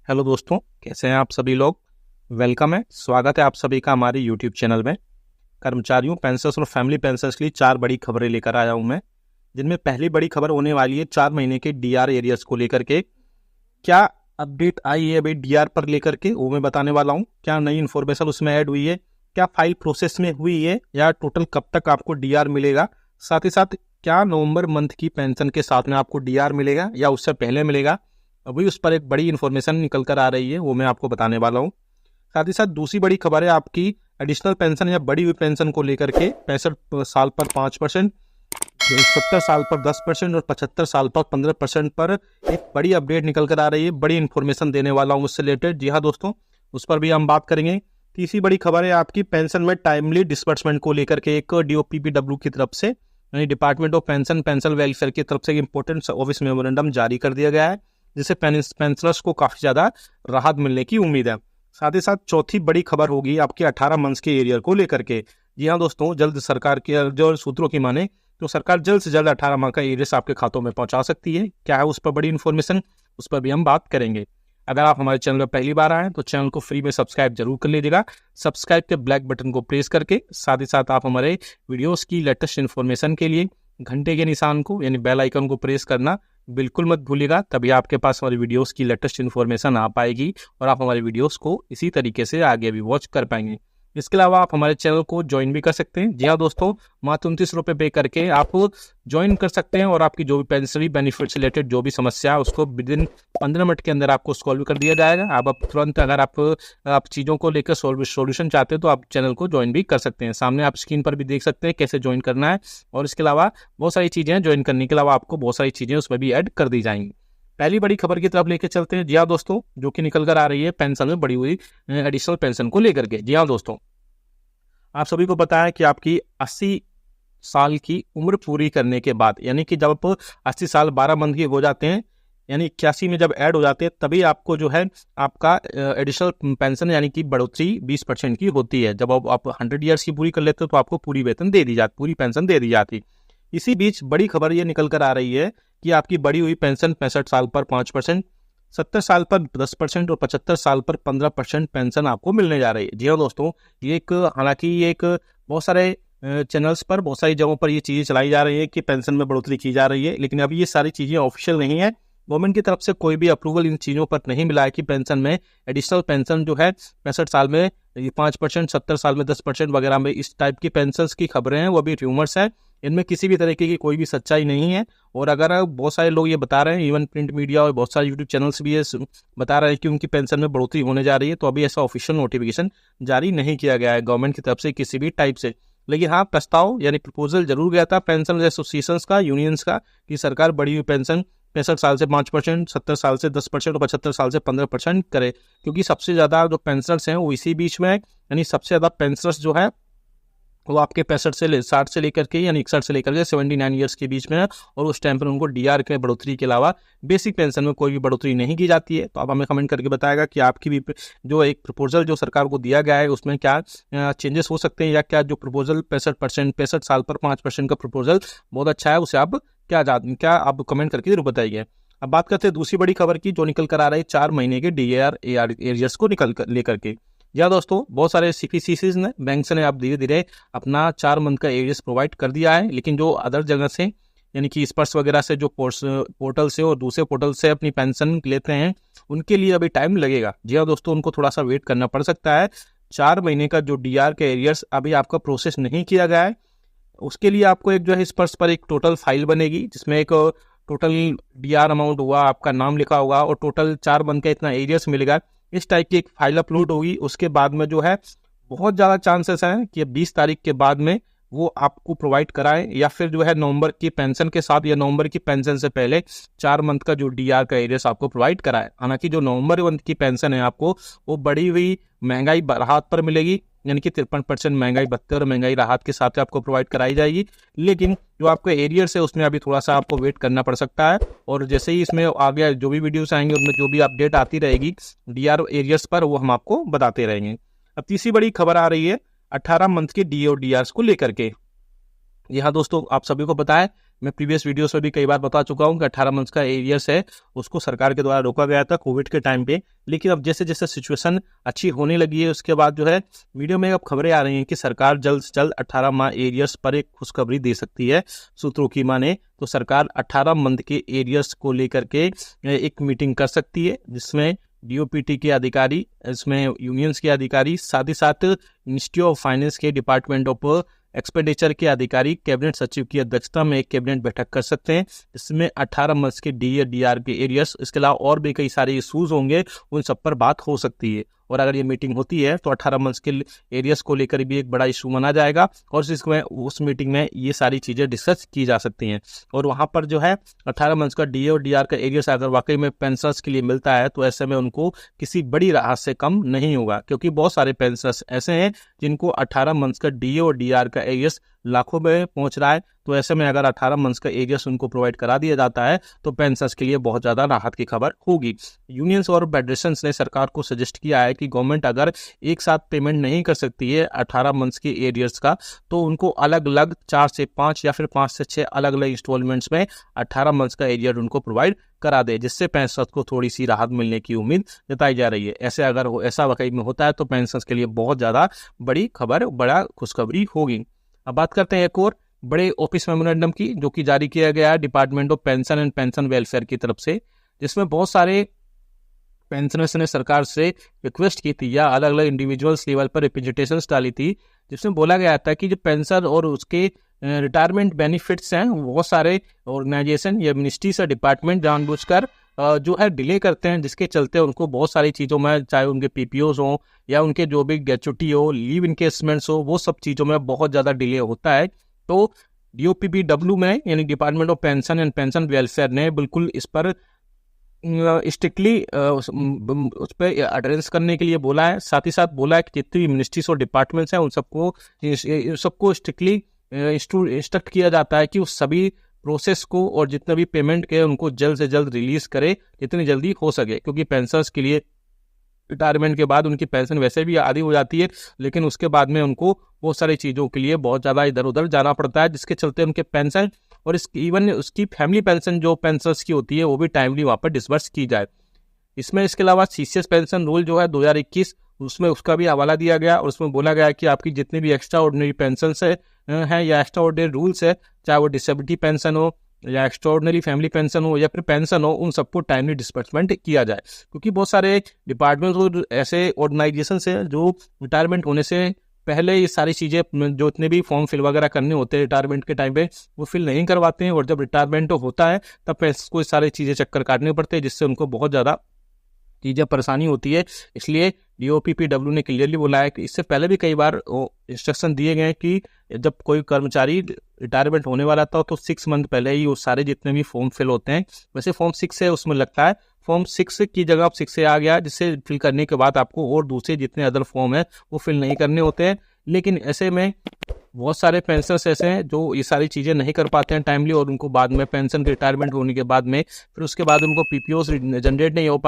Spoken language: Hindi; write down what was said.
हेलो दोस्तों, कैसे हैं आप सभी लोग। वेलकम है, स्वागत है आप सभी का हमारे यूट्यूब चैनल में। कर्मचारियों, पेंशनर्स और फैमिली पेंशनर्स के लिए 4 बड़ी खबरें लेकर आया हूं मैं, जिनमें पहली बड़ी खबर होने वाली है 4 महीने के डीआर एरियर्स को लेकर के। क्या अपडेट आई है भाई डीआर पर लेकर के, वो मैं बताने वाला हूँ। क्या नई इन्फॉर्मेशन उसमें ऐड हुई है, क्या फाइल प्रोसेस में हुई है, या टोटल कब तक आपको डीआर मिलेगा। साथ ही साथ क्या नवंबर मंथ की पेंशन के साथ में आपको डीआर मिलेगा या उससे पहले मिलेगा। अभी उस पर एक बड़ी इन्फॉर्मेशन निकल कर आ रही है, वो मैं आपको बताने वाला हूँ। साथ ही साथ दूसरी बड़ी खबर है आपकी एडिशनल पेंशन या बढ़ी हुई पेंशन को लेकर के। 65 साल पर 5%, 70 साल पर 10% और 75 साल पर 15% पर एक बड़ी अपडेट निकल कर आ रही है। बड़ी इन्फॉर्मेशन देने वाला हूँ उससे रिलेटेड। जी हाँ दोस्तों, उस पर भी हम बात करेंगे। तीसरी बड़ी खबर है आपकी पेंशन में टाइमली डिसबर्समेंट को लेकर के। एक डीओपीपीडब्ल्यू की तरफ से, यानी डिपार्टमेंट ऑफ पेंशन वेलफेयर की तरफ से इंपॉर्टेंट ऑफिस मेमोरेंडम जारी कर दिया गया है, जिससे पेंशनर्स को काफी ज्यादा राहत मिलने की उम्मीद है। साथ ही साथ चौथी बड़ी खबर होगी आपके 18 मंथ्स के एरियर को लेकर के। जी हाँ दोस्तों, जल्द सरकार के जो सूत्रों की माने तो सरकार जल्द से जल्द 18 माह का एरियर्स आपके खातों में पहुंचा सकती है। क्या है उस पर बड़ी इन्फॉर्मेशन, उस पर भी हम बात करेंगे। अगर आप हमारे चैनल पर पहली बार आए तो चैनल को फ्री में सब्सक्राइब जरूर कर लीजिएगा। सब्सक्राइब के ब्लैक बटन को प्रेस करके, साथ ही साथ आप हमारे वीडियोस की लेटेस्ट इन्फॉर्मेशन के लिए घंटे के निशान को यानी बेल आइकन को प्रेस करना बिल्कुल मत भूलिएगा। तभी आपके पास हमारी वीडियोस की लेटेस्ट इन्फॉर्मेशन आ पाएगी और आप हमारी वीडियोस को इसी तरीके से आगे भी वॉच कर पाएंगे। इसके अलावा आप हमारे चैनल को ज्वाइन भी कर सकते हैं। जी हाँ दोस्तों, मात्र 29 रुपये पे करके आप ज्वाइन कर सकते हैं और आपकी जो भी पेंशनरी बेनिफिट से रिलेटेड जो भी समस्या है उसको विदिन 15 मिनट के अंदर आपको सॉल्व कर दिया जाएगा। आप तुरंत अगर आप चीज़ों को लेकर सोल्यूशन चाहते हैं तो आप चैनल को ज्वाइन भी कर सकते हैं। सामने आप स्क्रीन पर भी देख सकते हैं कैसे ज्वाइन करना है। और इसके अलावा बहुत सारी चीज़ें हैं, ज्वाइन करने के अलावा आपको बहुत सारी चीज़ें उसमें भी ऐड कर दी जाएंगी। पहली बड़ी खबर की तरफ लेके चलते हैं। जी हाँ दोस्तों, जो कि निकल कर आ रही है पेंशन में बढ़ी हुई एडिशनल पेंशन को लेकर के। जी हाँ दोस्तों, आप सभी को पता है कि आपकी 80 साल की उम्र पूरी करने के बाद, यानी कि जब आप 80 साल 12 मंथ के हो जाते हैं, यानी 81 में जब ऐड हो जाते हैं, तभी आपको जो है आपका एडिशनल पेंशन यानी कि बढ़ोतरी 20% की होती है। जब आप 100 ईयर्स की पूरी कर लेते हो तो आपको पूरी वेतन दे दी जाती, पूरी पेंशन दे दी जाती। इसी बीच बड़ी खबर ये निकल कर आ रही है कि आपकी बढ़ी हुई पेंशन 65 साल पर 5%, 70 साल पर 10% और 75 साल पर 15% पेंशन आपको मिलने जा रही है। जी हाँ दोस्तों, ये एक हालांकि ये एक बहुत सारे चैनल्स पर, बहुत सारी जगहों पर ये चीज़ें चलाई जा रही है कि पेंशन में बढ़ोतरी की जा रही है, लेकिन अभी ये सारी चीज़ें ऑफिशियल नहीं है। गवर्नमेंट की तरफ से कोई भी अप्रूवल इन चीज़ों पर नहीं मिला है कि पेंशन में एडिशनल पेंशन जो है 65 साल में 5%, 70 साल में 10% वगैरह में, इस टाइप की पेंशन की खबरें हैं, वो अभी र्यूमर्स हैं। इनमें किसी भी तरीके की कोई भी सच्चाई नहीं है। और अगर बहुत सारे लोग ये बता रहे हैं, इवन प्रिंट मीडिया और बहुत सारे यूट्यूब चैनल्स भी ये बता रहे हैं कि उनकी पेंशन में बढ़ोतरी होने जा रही है, तो अभी ऐसा ऑफिशियल नोटिफिकेशन जारी नहीं किया गया है गवर्नमेंट की तरफ से किसी भी टाइप से। लेकिन हाँ, प्रस्ताव यानी प्रपोजल जरूर गया था पेंशन एसोसिएशंस का, यूनियंस का, कि सरकार बढ़ी हुई पेंशन 65 साल से 5%, 70 साल से 10% और 75 साल से 15% करे। क्योंकि सबसे ज़्यादा जो पेंशनर्स हैं वो इसी बीच में है, यानी सबसे ज़्यादा पेंशनर्स जो है वो आपके 60 से लेकर के यानी 61 से लेकर के 79 ईयर्स के बीच में है। और उस टाइम पर उनको डीआर के बढ़ोतरी के अलावा बेसिक पेंशन में कोई भी बढ़ोतरी नहीं की जाती है। तो आप हमें कमेंट करके बताएगा कि आपकी भी जो एक प्रपोजल जो सरकार को दिया गया है उसमें क्या चेंजेस हो सकते हैं, या क्या जो प्रपोजल 65 साल पर 5% का प्रपोजल बहुत अच्छा है, उसे आप क्या आप कमेंट करके जरूर बताइए। अब बात करते हैं दूसरी बड़ी खबर की, जो निकल कर आ रही है 4 महीने के डीआर एरियर्स को लेकर के। या दोस्तों, बहुत सारे सीपीसीसीज ने, बैंक्स ने आप धीरे धीरे अपना 4 मंथ का एरियर्स प्रोवाइड कर दिया है, लेकिन जो अदर जगह से यानी कि स्पर्श वगैरह से जो पोर्टल से और दूसरे पोर्टल से अपनी पेंशन लेते हैं, उनके लिए अभी टाइम लगेगा। जी हाँ दोस्तों, उनको थोड़ा सा वेट करना पड़ सकता है। 4 महीने का जो डीआर का एरियर्स अभी आपका प्रोसेस नहीं किया गया है, उसके लिए आपको एक जो है स्पर्श पर एक टोटल फाइल बनेगी, जिसमें एक टोटल डीआर अमाउंट हुआ, आपका नाम लिखा होगा और टोटल 4 मंथ का इतना एरियर्स मिलेगा, इस टाइप की एक फाइल अपलोड होगी। उसके बाद में जो है बहुत ज़्यादा चांसेस हैं कि 20 तारीख के बाद में वो आपको प्रोवाइड कराएं, या फिर जो है नवंबर की पेंशन के साथ या नवंबर की पेंशन से पहले 4 मंथ का जो डीआर का एरियर्स आपको प्रोवाइड कराए। हालांकि जो नवंबर मंथ की पेंशन है आपको वो बढ़ी हुई महंगाई राहत पर मिलेगी, यानी कि 53% महंगाई भत्ते और महंगाई राहत के साथ आपको प्रोवाइड कराई जाएगी। लेकिन जो आपका एरियर्स है उसमें अभी थोड़ा सा आपको वेट करना पड़ सकता है। और जैसे ही इसमें आगे जो भी वीडियोस आएंगे उनमें जो भी अपडेट आती रहेगी डीआर एरियर्स पर, वो हम आपको बताते रहेंगे। अब तीसरी बड़ी खबर आ रही है 18 मंथ के डीओ डीआर को लेकर के। जी हाँ दोस्तों, आप सभी को पता है मैं प्रीवियस वीडियोस में भी कई बार बता चुका हूँ कि 18 मंथ्स का एरियर्स है उसको सरकार के द्वारा रोका गया था कोविड के टाइम पे। लेकिन अब जैसे जैसे सिचुएशन अच्छी होने लगी है उसके बाद जो है मीडिया में अब खबरें आ रही हैं कि सरकार जल्द से जल्द 18 माह एरियर्स पर एक खुशखबरी दे सकती है। सूत्रों की माने तो सरकार 18 मंथ के एरियर्स को लेकर के एक मीटिंग कर सकती है, जिसमें डीओपीटी के अधिकारी, इसमें यूनियंस के अधिकारी, साथ ही साथ मिनिस्ट्री ऑफ फाइनेंस के डिपार्टमेंट ऑफ एक्सपेंडिचर के अधिकारी कैबिनेट सचिव की अध्यक्षता में एक कैबिनेट बैठक कर सकते हैं। इसमें 18 मंथ्स के डीआर के एरियर्स, इसके अलावा और भी कई सारे इशूज होंगे, उन सब पर बात हो सकती है। और अगर ये मीटिंग होती है तो 18 मंथ्स के एरियर्स को लेकर भी एक बड़ा इशू माना जाएगा और उस मीटिंग में ये सारी चीज़ें डिस्कस की जा सकती हैं। और वहाँ पर जो है 18 मंथ्स का डी और डीआर का एरियर्स अगर वाकई में पेंशनर्स के लिए मिलता है तो ऐसे में उनको किसी बड़ी राहत से कम नहीं होगा, क्योंकि बहुत सारे पेंशनर्स ऐसे हैं जिनको 18 मंथ्स का डी और डीआर का एरियर्स लाखों में पहुंच रहा है। तो ऐसे में अगर 18 मंथ्स का एरियर्स उनको प्रोवाइड करा दिया जाता है तो पेंशनर्स के लिए बहुत ज़्यादा राहत की खबर होगी। यूनियंस और फेडरेशंस ने सरकार को सजेस्ट किया है कि गवर्नमेंट अगर एक साथ पेमेंट नहीं कर सकती है 18 मंथ्स के एरियर्स का, तो उनको अलग अलग 4 से 5 या फिर 5 से 6 अलग अलग इंस्टॉलमेंट्स में 18 मंथ्स का एरियर उनको प्रोवाइड करा दे, जिससे पेंशनर्स को थोड़ी सी राहत मिलने की उम्मीद जताई जा रही है। ऐसा वाकई में होता है तो पेंशनर्स के लिए बहुत ज़्यादा बड़ी खबर, बड़ा खुशखबरी होगी। अब बात करते हैं एक और बड़े ऑफिस मेमोरेंडम की, जो कि जारी किया गया है department of pension and pension welfare की तरफ से, जिसमें बहुत सारे पेंशनर्स ने सरकार से रिक्वेस्ट की थी या अलग अलग इंडिविजुअल्स लेवल पर रिप्रेजेंटेशंस डाली थी, जिसमें बोला गया था कि जो पेंशन और उसके रिटायरमेंट बेनिफिट्स हैं, बहुत सारे ऑर्गेनाइजेशन या मिनिस्ट्री से डिपार्टमेंट जानबूझकर जो है डिले करते हैं, जिसके चलते उनको बहुत सारी चीज़ों में, चाहे उनके पीपीओज हो या उनके जो भी ग्रेचुटी हो, लीव इनकेसमेंट्स हो, वो सब चीज़ों में बहुत ज़्यादा डिले होता है। तो डीओपीपीडब्ल्यू में यानी department of pension and pension welfare ने बिल्कुल इस पर स्ट्रिक्टली उस पर एड्रेस करने के लिए बोला है। साथ ही साथ बोला है कि जितनी भी मिनिस्ट्रीज और डिपार्टमेंट्स हैं उन सबको स्ट्रिक्टली इंस्ट्रक्ट किया जाता है कि उस सभी प्रोसेस को और जितने भी पेमेंट के उनको जल्द से जल्द रिलीज करे, जितनी जल्दी हो सके, क्योंकि पेंशनर्स के लिए रिटायरमेंट के बाद उनकी पेंशन वैसे भी आधी हो जाती है, लेकिन उसके बाद में उनको बहुत सारी चीज़ों के लिए बहुत ज़्यादा इधर उधर जाना पड़ता है, जिसके चलते उनके पेंशन और इवन उसकी फैमिली पेंशन जो पेंशनर्स की होती है वो भी टाइमली वहाँ पर डिसबर्स की जाए। इसमें इसके अलावा सीसीएस पेंशन रूल जो है 2021, उसमें उसका भी हवाला दिया गया और उसमें बोला गया कि आपकी जितनी भी एक्स्ट्रा ऑर्डिनरी पेंशन है या एक्स्ट्रा ऑर्डिनरी रूल्स है, चाहे वो डिसेबिलिटी पेंशन हो या एक्स्ट्रा ऑर्डिनरी फैमिली पेंशन हो या फिर पेंशन हो, उन सबको टाइमली डिस्बर्समेंट किया जाए। क्योंकि बहुत सारे डिपार्टमेंट्स और ऐसे ऑर्गेनाइजेशन है जो रिटायरमेंट होने से पहले ये सारी चीज़ें, जो इतने भी फॉर्म फिल वगैरह करने होते हैं रिटायरमेंट के टाइम पे, वो फिल नहीं करवाते हैं, और जब रिटायरमेंट होता है तब कोई सारी चीज़ें चक्कर काटने पड़ते हैं, जिससे उनको बहुत ज़्यादा चीज़ें परेशानी होती है। इसलिए डीओपीपीडब्ल्यू ने क्लियरली बोला है कि इससे पहले भी कई बार इंस्ट्रक्शन दिए गए हैं कि जब कोई कर्मचारी रिटायरमेंट होने वाला था तो 6 मंथ पहले ही वो सारे जितने भी फॉर्म फिल होते हैं, वैसे फॉर्म 6 है उसमें लगता है, फॉर्म 6 की जगह अब 6 से आ गया, जिससे फिल करने के बाद आपको और दूसरे जितने अदर फॉर्म है वो फिल नहीं करने होते हैं। लेकिन ऐसे में बहुत सारे पेंशनर्स ऐसे हैं जो ये सारी चीज़ें नहीं कर पाते हैं टाइमली, और उनको बाद में पेंशन रिटायरमेंट होने के बाद में फिर उसके बाद उनको पीपीओ जनरेट नहीं हो पाते।